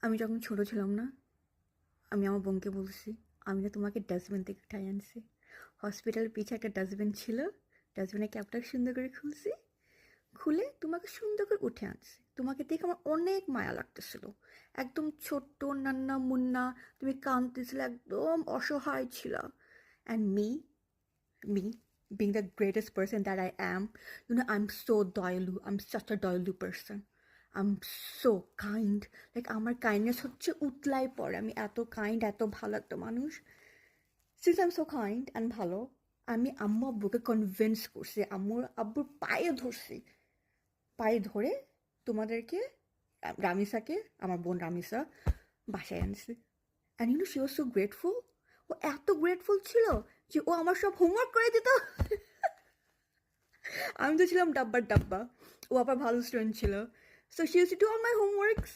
আমি যখন ছোট ছিলাম না, আমি আমার বোনকে বলছি, আমি না তোমাকে ডাস্টবিন থেকে উঠাই আনছি। হসপিটালের পিছে একটা ডাস্টবিন ছিল, ডাস্টবিনের ক্যাপটা সুন্দর করে খুলছি, খুলে তোমাকে সুন্দর করে উঠে আনছি। তোমাকে দেখে আমার অনেক মায়া লাগতেছিল। একদম ছোট্ট নান্না মুন্না, তুমি কাঁদতেছিলে, একদম অসহায় ছিল। And me being the greatest person that I am, I'm so doyalu. I'm such a doyalu person. I'm so kind. Like আমার কাইন্ডনেস হচ্ছে উতলাই পড়ে। আমি এত কাইন্ড, এত ভালো একটা মানুষ। Since I am so kind and ভালো, আমি আম্মু আব্বুকে কনভিন্স করছি, আব্বুর পায়ে ধরছি, পায়ে ধরে তোমাদেরকে, রামিসাকে, আমার বোন রামিসা, বাসায় আনছি। And she was so grateful. ও এত গ্রেটফুল ছিল যে ও আমার সব হোমওয়ার্ক করে দিত। আমি তো ছিলাম ডাব্বার ডাব্বা, ও আবার ভালো স্টুডেন্ট ছিল। So she use to do all my homeworks.